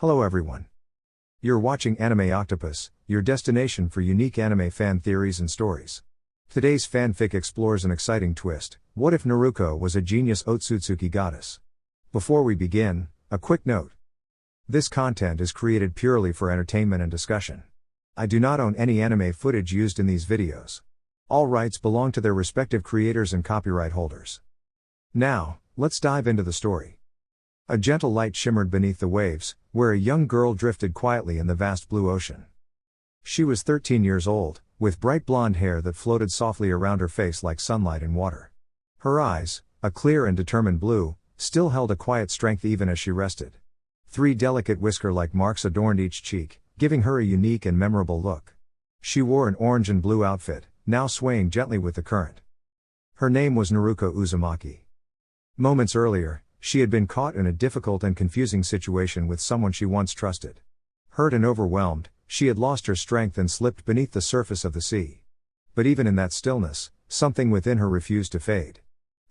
Hello everyone. You're watching Anime Octopus, your destination for unique anime fan theories and stories. Today's fanfic explores an exciting twist. What if Naruko was a genius Ōtsutsuki goddess? Before we begin, a quick note. This content is created purely for entertainment and discussion. I do not own any anime footage used in these videos. All rights belong to their respective creators and copyright holders. Now, let's dive into the story. A gentle light shimmered beneath the waves, where a young girl drifted quietly in the vast blue ocean. She was 13 years old, with bright blonde hair that floated softly around her face like sunlight in water. Her eyes, a clear and determined blue, still held a quiet strength even as she rested. 3 delicate whisker-like marks adorned each cheek, giving her a unique and memorable look. She wore an orange and blue outfit, now swaying gently with the current. Her name was Naruko Uzumaki. Moments earlier, she had been caught in a difficult and confusing situation with someone she once trusted. Hurt and overwhelmed, she had lost her strength and slipped beneath the surface of the sea. But even in that stillness, something within her refused to fade.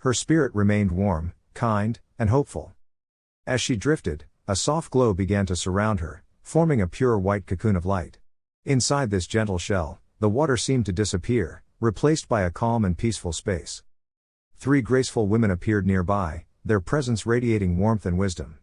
Her spirit remained warm, kind, and hopeful. As she drifted, a soft glow began to surround her, forming a pure white cocoon of light. Inside this gentle shell, the water seemed to disappear, replaced by a calm and peaceful space. 3 graceful women appeared nearby, their presence radiating warmth and wisdom.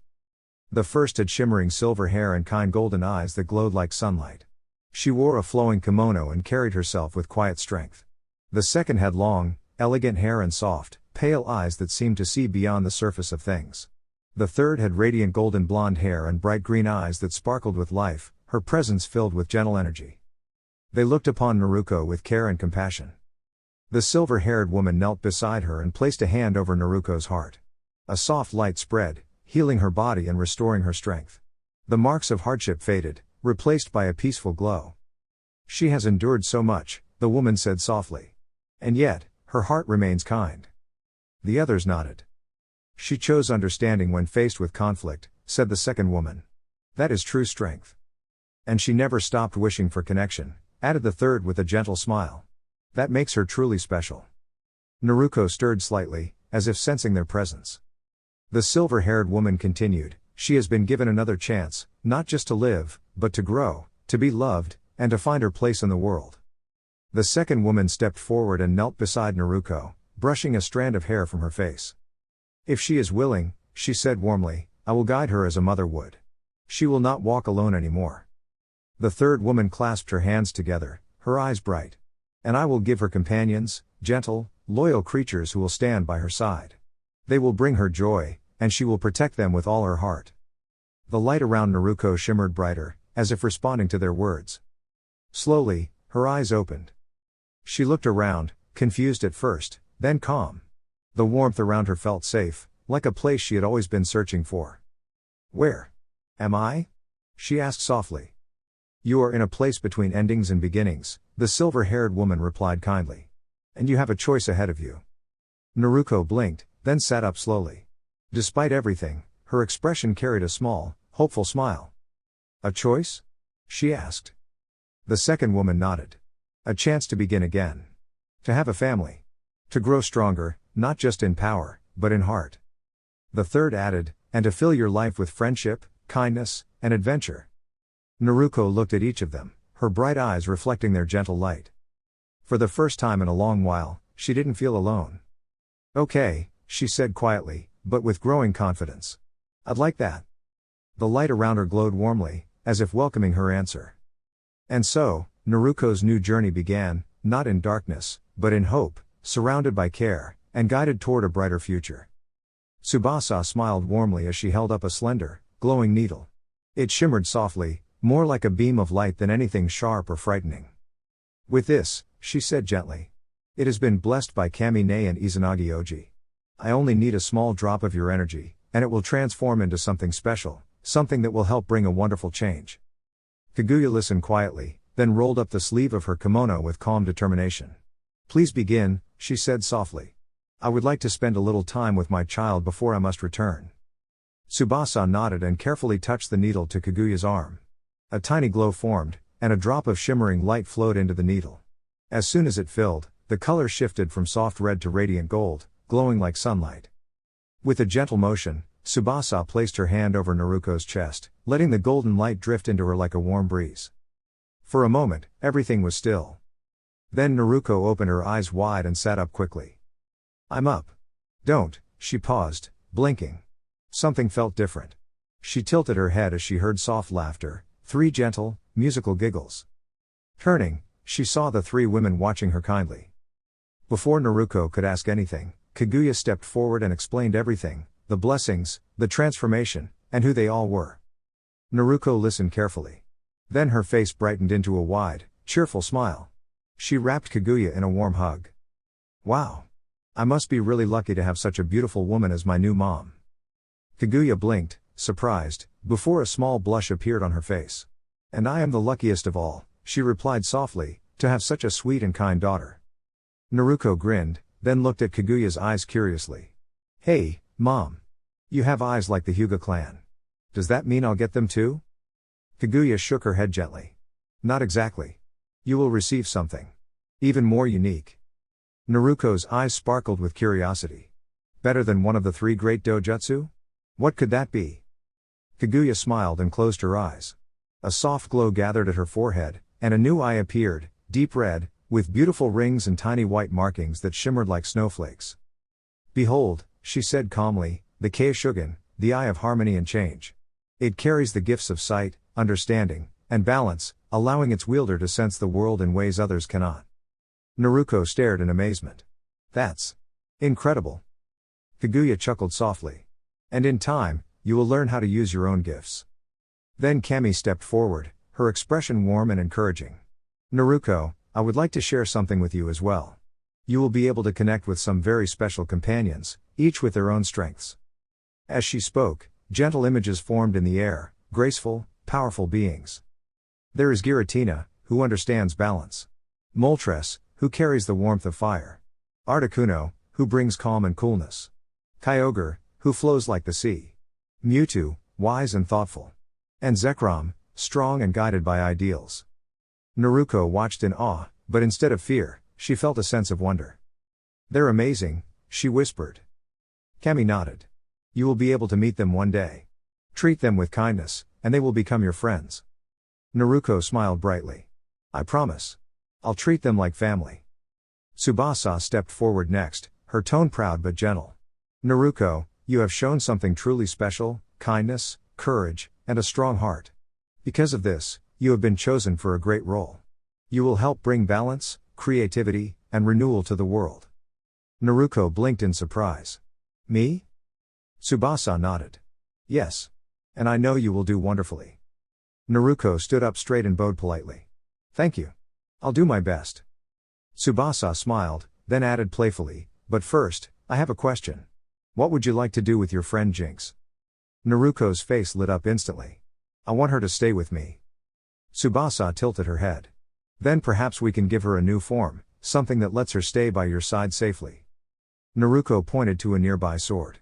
The first had shimmering silver hair and kind golden eyes that glowed like sunlight. She wore a flowing kimono and carried herself with quiet strength. The second had long, elegant hair and soft, pale eyes that seemed to see beyond the surface of things. The third had radiant golden blonde hair and bright green eyes that sparkled with life, her presence filled with gentle energy. They looked upon Naruko with care and compassion. The silver-haired woman knelt beside her and placed a hand over Naruko's heart. A soft light spread, healing her body and restoring her strength. The marks of hardship faded, replaced by a peaceful glow. "She has endured so much," the woman said softly. "And yet, her heart remains kind." The others nodded. "She chose understanding when faced with conflict," said the second woman. "That is true strength." "And she never stopped wishing for connection," added the third with a gentle smile. "That makes her truly special." Naruko stirred slightly, as if sensing their presence. The silver-haired woman continued, "She has been given another chance, not just to live, but to grow, to be loved, and to find her place in the world." The second woman stepped forward and knelt beside Naruko, brushing a strand of hair from her face. "If she is willing," she said warmly, "I will guide her as a mother would. She will not walk alone anymore." The third woman clasped her hands together, her eyes bright. "And I will give her companions, gentle, loyal creatures who will stand by her side. They will bring her joy, and she will protect them with all her heart." The light around Naruko shimmered brighter, as if responding to their words. Slowly, her eyes opened. She looked around, confused at first, then calm. The warmth around her felt safe, like a place she had always been searching for. "Where am I?" she asked softly. "You are in a place between endings and beginnings," the silver-haired woman replied kindly. "And you have a choice ahead of you." Naruko blinked, then sat up slowly. Despite everything, her expression carried a small, hopeful smile. "A choice?" she asked. The second woman nodded. "A chance to begin again. To have a family. To grow stronger, not just in power, but in heart." The third added, "And to fill your life with friendship, kindness, and adventure." Naruko looked at each of them, her bright eyes reflecting their gentle light. For the first time in a long while, she didn't feel alone. "Okay," she said quietly, but with growing confidence. "I'd like that." The light around her glowed warmly, as if welcoming her answer. And so, Naruko's new journey began, not in darkness, but in hope, surrounded by care, and guided toward a brighter future. Tsubasa smiled warmly as she held up a slender, glowing needle. It shimmered softly, more like a beam of light than anything sharp or frightening. "With this," she said gently. "It has been blessed by Kamine and Izanagi Oji. I only need a small drop of your energy, and it will transform into something special, something that will help bring a wonderful change." Kaguya listened quietly, then rolled up the sleeve of her kimono with calm determination. "Please begin," she said softly. "I would like to spend a little time with my child before I must return." Tsubasa nodded and carefully touched the needle to Kaguya's arm. A tiny glow formed, and a drop of shimmering light flowed into the needle. As soon as it filled, the color shifted from soft red to radiant gold, glowing like sunlight. With a gentle motion, Tsubasa placed her hand over Naruko's chest, letting the golden light drift into her like a warm breeze. For a moment, everything was still. Then Naruko opened her eyes wide and sat up quickly. "I'm up." "Don't," she paused, blinking. Something felt different. She tilted her head as she heard soft laughter, 3 gentle, musical giggles. Turning, she saw the 3 women watching her kindly. Before Naruko could ask anything, Kaguya stepped forward and explained everything, the blessings, the transformation, and who they all were. Naruko listened carefully. Then her face brightened into a wide, cheerful smile. She wrapped Kaguya in a warm hug. "Wow! I must be really lucky to have such a beautiful woman as my new mom." Kaguya blinked, surprised, before a small blush appeared on her face. "And I am the luckiest of all," she replied softly, "to have such a sweet and kind daughter." Naruko grinned, then looked at Kaguya's eyes curiously. "Hey, Mom. You have eyes like the Hyuga clan. Does that mean I'll get them too?" Kaguya shook her head gently. "Not exactly. You will receive something even more unique." Naruko's eyes sparkled with curiosity. "Better than one of the 3 great dojutsu? What could that be?" Kaguya smiled and closed her eyes. A soft glow gathered at her forehead, and a new eye appeared, deep red, with beautiful rings and tiny white markings that shimmered like snowflakes. "Behold," she said calmly, "the Keishugan, the eye of harmony and change. It carries the gifts of sight, understanding, and balance, allowing its wielder to sense the world in ways others cannot." Naruko stared in amazement. "That's incredible." Kaguya chuckled softly. "And in time, you will learn how to use your own gifts." Then Kami stepped forward, her expression warm and encouraging. "Naruko, I would like to share something with you as well. You will be able to connect with some very special companions, each with their own strengths." As she spoke, gentle images formed in the air, graceful, powerful beings. There is Giratina, who understands balance. Moltres, who carries the warmth of fire. Articuno, who brings calm and coolness. Kyogre, who flows like the sea. Mewtwo, wise and thoughtful. And Zekrom, strong and guided by ideals. Naruko watched in awe, but instead of fear, she felt a sense of wonder. "They're amazing," she whispered. Kami nodded. "You will be able to meet them one day. Treat them with kindness, and they will become your friends." Naruko smiled brightly. "I promise. I'll treat them like family." Tsubasa stepped forward next, her tone proud but gentle. "Naruko, you have shown something truly special, kindness, courage, and a strong heart. Because of this, you have been chosen for a great role. You will help bring balance, creativity, and renewal to the world." Naruko blinked in surprise. "Me?" Tsubasa nodded. "Yes. And I know you will do wonderfully." Naruko stood up straight and bowed politely. "Thank you. I'll do my best." Tsubasa smiled, then added playfully, "But first, I have a question. What would you like to do with your friend Jinx?" Naruko's face lit up instantly. "I want her to stay with me." Tsubasa tilted her head. "Then perhaps we can give her a new form, something that lets her stay by your side safely." Naruko pointed to a nearby sword.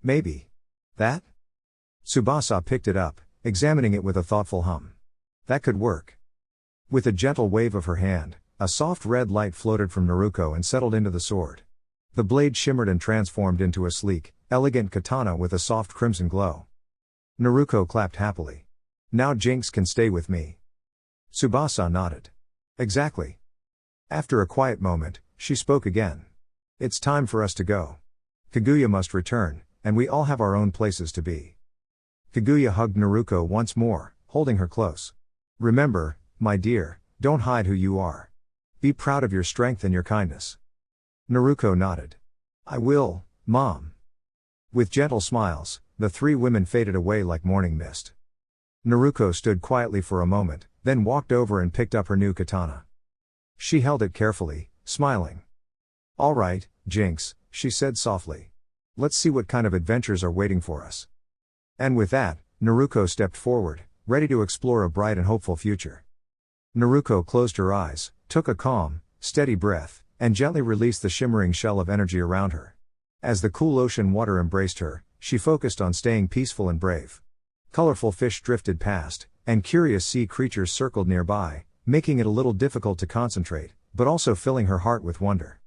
"Maybe that?" Tsubasa picked it up, examining it with a thoughtful hum. "That could work." With a gentle wave of her hand, a soft red light floated from Naruko and settled into the sword. The blade shimmered and transformed into a sleek, elegant katana with a soft crimson glow. Naruko clapped happily. "Now Jinx can stay with me." Tsubasa nodded. "Exactly." After a quiet moment, she spoke again. "It's time for us to go. Kaguya must return, and we all have our own places to be." Kaguya hugged Naruko once more, holding her close. "Remember, my dear, don't hide who you are. Be proud of your strength and your kindness." Naruko nodded. "I will, Mom." With gentle smiles, the 3 women faded away like morning mist. Naruko stood quietly for a moment, then walked over and picked up her new katana. She held it carefully, smiling. "All right, Jinx," she said softly. "Let's see what kind of adventures are waiting for us." And with that, Naruko stepped forward, ready to explore a bright and hopeful future. Naruko closed her eyes, took a calm, steady breath, and gently released the shimmering shell of energy around her. As the cool ocean water embraced her, she focused on staying peaceful and brave. Colorful fish drifted past, and curious sea creatures circled nearby, making it a little difficult to concentrate, but also filling her heart with wonder.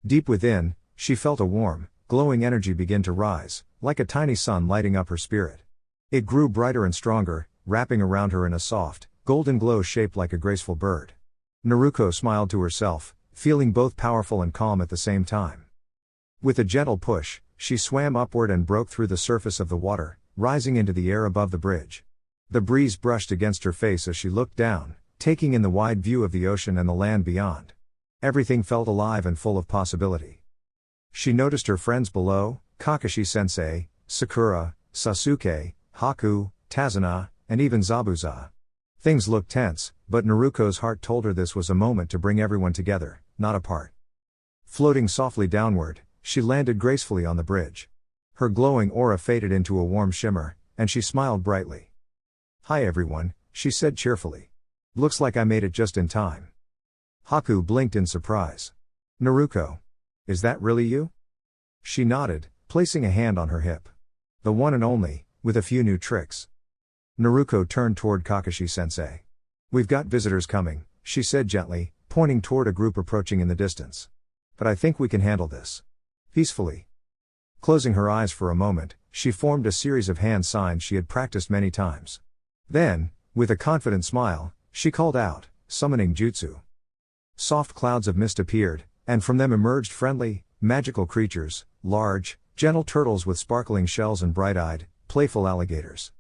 Deep within, she felt a warm, glowing energy began to rise, like a tiny sun lighting up her spirit. It grew brighter and stronger, wrapping around her in a soft, golden glow shaped like a graceful bird. Naruko smiled to herself, feeling both powerful and calm at the same time. With a gentle push, she swam upward and broke through the surface of the water, rising into the air above the bridge. The breeze brushed against her face as she looked down, taking in the wide view of the ocean and the land beyond. Everything felt alive and full of possibility. She noticed her friends below, Kakashi-sensei, Sakura, Sasuke, Haku, Tazuna, and even Zabuza. Things looked tense, but Naruko's heart told her this was a moment to bring everyone together, not apart. Floating softly downward, she landed gracefully on the bridge. Her glowing aura faded into a warm shimmer, and she smiled brightly. "Hi everyone," she said cheerfully. "Looks like I made it just in time." Haku blinked in surprise. "Naruko. Is that really you?" She nodded, placing a hand on her hip. "The one and only, with a few new tricks." Naruko turned toward Kakashi-sensei. "We've got visitors coming," she said gently, pointing toward a group approaching in the distance. "But I think we can handle this." Peacefully. Closing her eyes for a moment, she formed a series of hand signs she had practiced many times. Then, with a confident smile, she called out, summoning jutsu. Soft clouds of mist appeared, and from them emerged friendly, magical creatures, large, gentle turtles with sparkling shells and bright-eyed, playful alligators.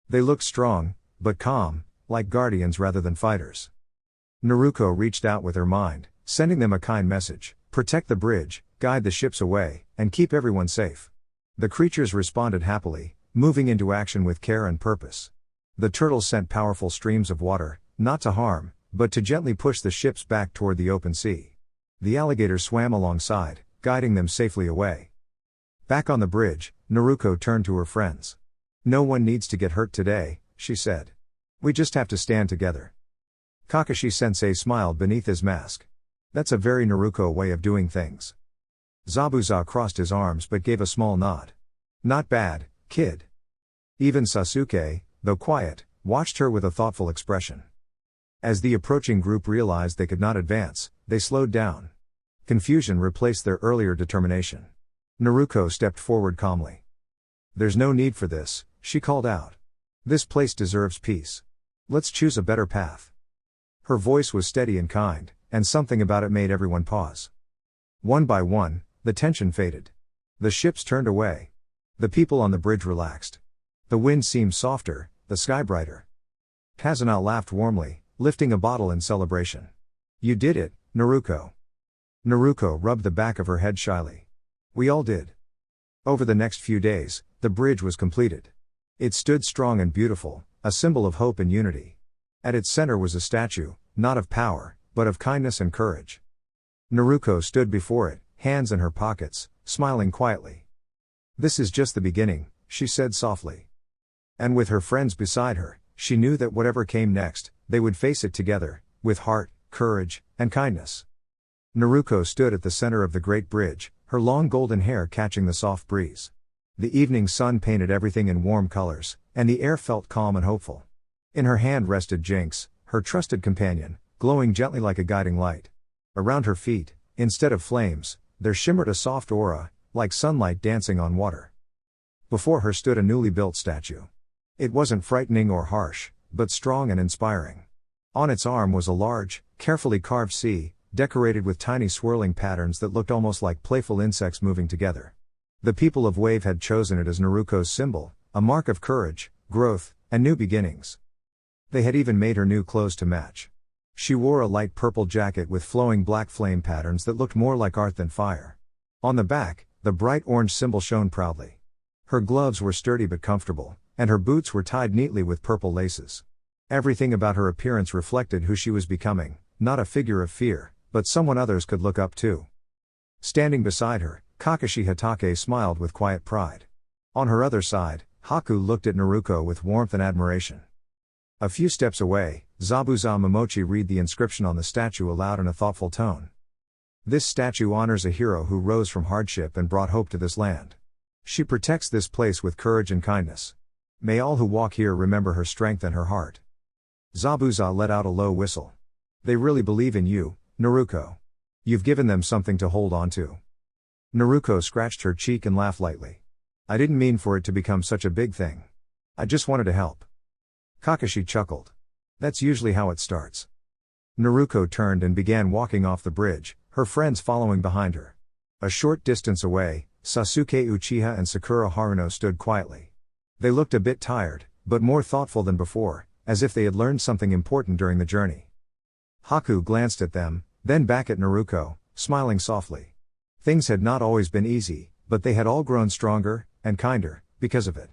They looked strong, but calm, like guardians rather than fighters. Naruko reached out with her mind, sending them a kind message: protect the bridge, guide the ships away, and keep everyone safe. The creatures responded happily, moving into action with care and purpose. The turtles sent powerful streams of water, not to harm, but to gently push the ships back toward the open sea. The alligators swam alongside, guiding them safely away. Back on the bridge, Naruko turned to her friends. "No one needs to get hurt today," she said. "We just have to stand together." Kakashi-sensei smiled beneath his mask. "That's a very Naruko way of doing things." Zabuza crossed his arms but gave a small nod. "Not bad, kid." Even Sasuke, though quiet, watched her with a thoughtful expression. As the approaching group realized they could not advance, they slowed down. Confusion replaced their earlier determination. Naruko stepped forward calmly. "There's no need for this," she called out. "This place deserves peace. Let's choose a better path." Her voice was steady and kind, and something about it made everyone pause. One by one, the tension faded. The ships turned away. The people on the bridge relaxed. The wind seemed softer, the sky brighter. Tazuna laughed warmly, lifting a bottle in celebration. "You did it, Naruko." Naruko rubbed the back of her head shyly. "We all did." Over the next few days, the bridge was completed. It stood strong and beautiful, a symbol of hope and unity. At its center was a statue, not of power, but of kindness and courage. Naruko stood before it, hands in her pockets, smiling quietly. "This is just the beginning," she said softly. And with her friends beside her, she knew that whatever came next, they would face it together, with heart, courage, and kindness. Naruko stood at the center of the great bridge, her long golden hair catching the soft breeze. The evening sun painted everything in warm colors, and the air felt calm and hopeful. In her hand rested Jinx, her trusted companion, glowing gently like a guiding light. Around her feet, instead of flames, there shimmered a soft aura, like sunlight dancing on water. Before her stood a newly built statue. It wasn't frightening or harsh, but strong and inspiring. On its arm was a large, carefully carved sea, decorated with tiny swirling patterns that looked almost like playful insects moving together. The people of Wave had chosen it as Naruko's symbol, a mark of courage, growth, and new beginnings. They had even made her new clothes to match. She wore a light purple jacket with flowing black flame patterns that looked more like art than fire. On the back, the bright orange symbol shone proudly. Her gloves were sturdy but comfortable, and her boots were tied neatly with purple laces. Everything about her appearance reflected who she was becoming, not a figure of fear, but someone others could look up to. Standing beside her, Kakashi Hatake smiled with quiet pride. On her other side, Haku looked at Naruko with warmth and admiration. A few steps away, Zabuza Momochi read the inscription on the statue aloud in a thoughtful tone. "This statue honors a hero who rose from hardship and brought hope to this land. She protects this place with courage and kindness. May all who walk here remember her strength and her heart." Zabuza let out a low whistle. "They really believe in you, Naruko. You've given them something to hold on to." Naruko scratched her cheek and laughed lightly. I didn't mean for it to become such a big thing. I just wanted to help. Kakashi chuckled. That's usually how it starts. Naruko turned and began walking off the bridge, her friends following behind her. A short distance away, Sasuke Uchiha and Sakura Haruno stood quietly. They looked a bit tired, but more thoughtful than before, as if they had learned something important during the journey. Haku glanced at them, then back at Naruko, smiling softly. Things had not always been easy, but they had all grown stronger, and kinder, because of it.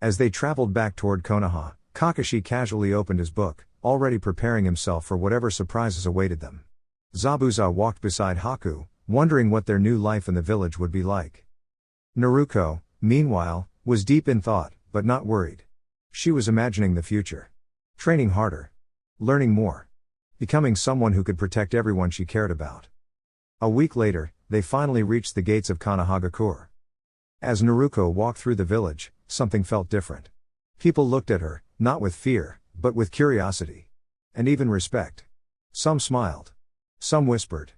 As they traveled back toward Konoha, Kakashi casually opened his book, already preparing himself for whatever surprises awaited them. Zabuza walked beside Haku, wondering what their new life in the village would be like. Naruko, meanwhile, was deep in thought, but not worried. She was imagining the future. Training harder. Learning more. Becoming someone who could protect everyone she cared about. A week later, they finally reached the gates of Konohagakure. As Naruko walked through the village, something felt different. People looked at her, not with fear, but with curiosity. And even respect. Some smiled. Some whispered.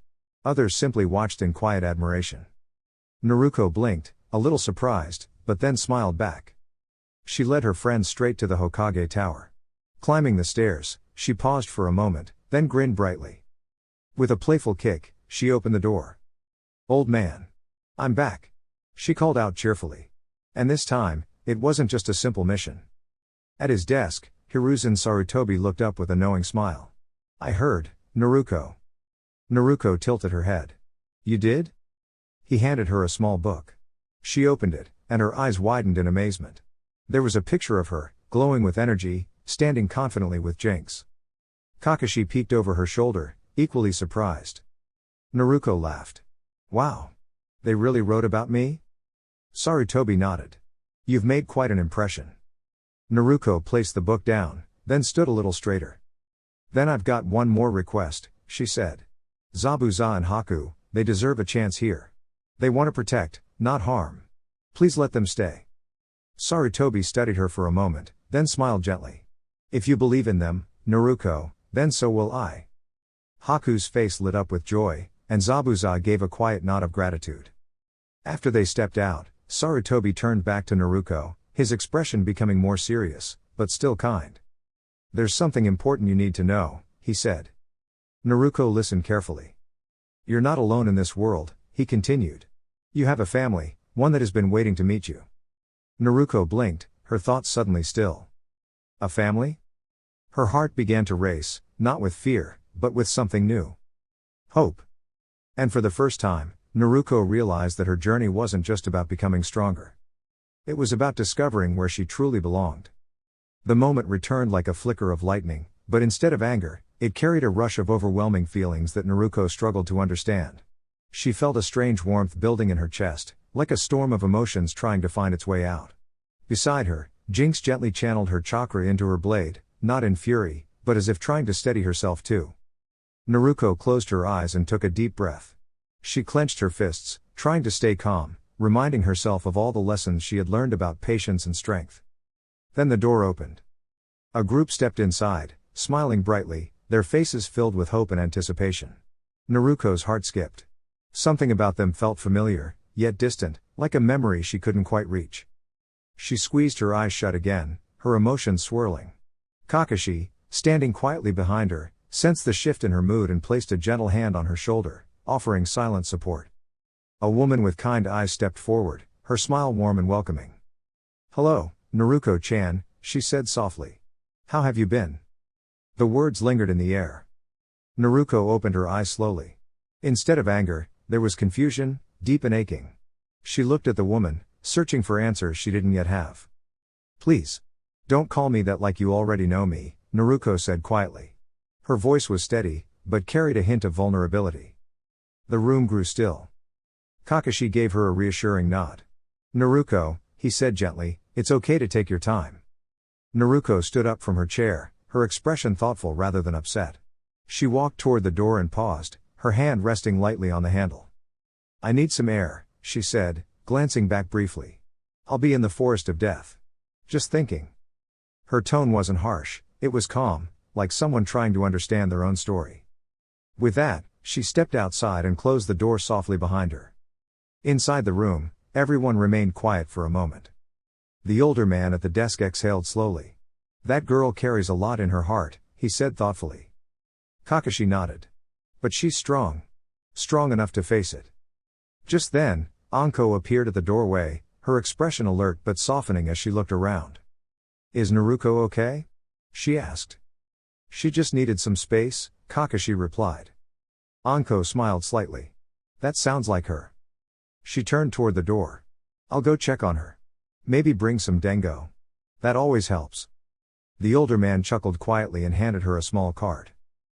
Others simply watched in quiet admiration. Naruko blinked, a little surprised, but then smiled back. She led her friends straight to the Hokage Tower. Climbing the stairs, she paused for a moment, then grinned brightly. With a playful kick, she opened the door. Old man. I'm back. She called out cheerfully. And this time, it wasn't just a simple mission. At his desk, Hiruzen Sarutobi looked up with a knowing smile. I heard, Naruko. Naruko tilted her head. You did? He handed her a small book. She opened it, and her eyes widened in amazement. There was a picture of her, glowing with energy, standing confidently with Jinx. Kakashi peeked over her shoulder, equally surprised. Naruko laughed. Wow. They really wrote about me? Sarutobi nodded. You've made quite an impression. Naruko placed the book down, then stood a little straighter. Then I've got one more request, she said. Zabuza and Haku, they deserve a chance here. They want to protect, not harm. Please let them stay. Sarutobi studied her for a moment, then smiled gently. If you believe in them, Naruko, then so will I. Haku's face lit up with joy, and Zabuza gave a quiet nod of gratitude. After they stepped out, Sarutobi turned back to Naruko, his expression becoming more serious, but still kind. There's something important you need to know, he said. Naruko listened carefully. You're not alone in this world, he continued. You have a family, one that has been waiting to meet you. Naruko blinked, her thoughts suddenly still. A family? Her heart began to race, not with fear, but with something new. Hope. And for the first time, Naruko realized that her journey wasn't just about becoming stronger. It was about discovering where she truly belonged. The moment returned like a flicker of lightning, but instead of anger, it carried a rush of overwhelming feelings that Naruko struggled to understand. She felt a strange warmth building in her chest, like a storm of emotions trying to find its way out. Beside her, Jinx gently channeled her chakra into her blade, not in fury, but as if trying to steady herself too. Naruko closed her eyes and took a deep breath. She clenched her fists, trying to stay calm, reminding herself of all the lessons she had learned about patience and strength. Then the door opened. A group stepped inside, smiling brightly, their faces filled with hope and anticipation. Naruko's heart skipped. Something about them felt familiar, yet distant, like a memory she couldn't quite reach. She squeezed her eyes shut again, her emotions swirling. Kakashi, standing quietly behind her, sensed the shift in her mood and placed a gentle hand on her shoulder, offering silent support. A woman with kind eyes stepped forward, her smile warm and welcoming. Hello, Naruko-chan, she said softly. How have you been? The words lingered in the air. Naruko opened her eyes slowly. Instead of anger, there was confusion, deep and aching. She looked at the woman, searching for answers she didn't yet have. Please. Don't call me that like you already know me, Naruko said quietly. Her voice was steady, but carried a hint of vulnerability. The room grew still. Kakashi gave her a reassuring nod. Naruko, he said gently, it's okay to take your time. Naruko stood up from her chair, her expression thoughtful rather than upset. She walked toward the door and paused, her hand resting lightly on the handle. I need some air, she said, glancing back briefly. I'll be in the forest of death. Just thinking. Her tone wasn't harsh, it was calm, like someone trying to understand their own story. With that, she stepped outside and closed the door softly behind her. Inside the room, everyone remained quiet for a moment. The older man at the desk exhaled slowly. That girl carries a lot in her heart, he said thoughtfully. Kakashi nodded. But she's strong. Strong enough to face it. Just then, Anko appeared at the doorway, her expression alert but softening as she looked around. Is Naruko okay? She asked. She just needed some space, Kakashi replied. Anko smiled slightly. That sounds like her. She turned toward the door. I'll go check on her. Maybe bring some dengo. That always helps. The older man chuckled quietly and handed her a small card.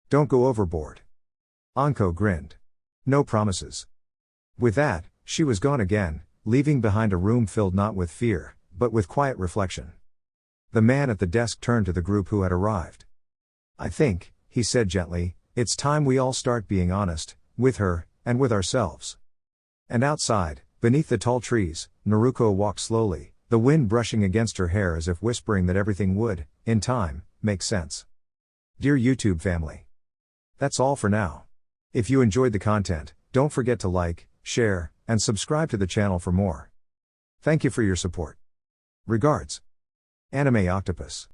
Don't go overboard. Anko grinned. No promises. With that, she was gone again, leaving behind a room filled not with fear, but with quiet reflection. The man at the desk turned to the group who had arrived. I think, he said gently, it's time we all start being honest, with her, and with ourselves. And outside, beneath the tall trees, Naruko walked slowly, the wind brushing against her hair as if whispering that everything would, in time, make sense. Dear YouTube family. That's all for now. If you enjoyed the content, don't forget to like, share, and subscribe to the channel for more. Thank you for your support. Regards. Anime Octopus.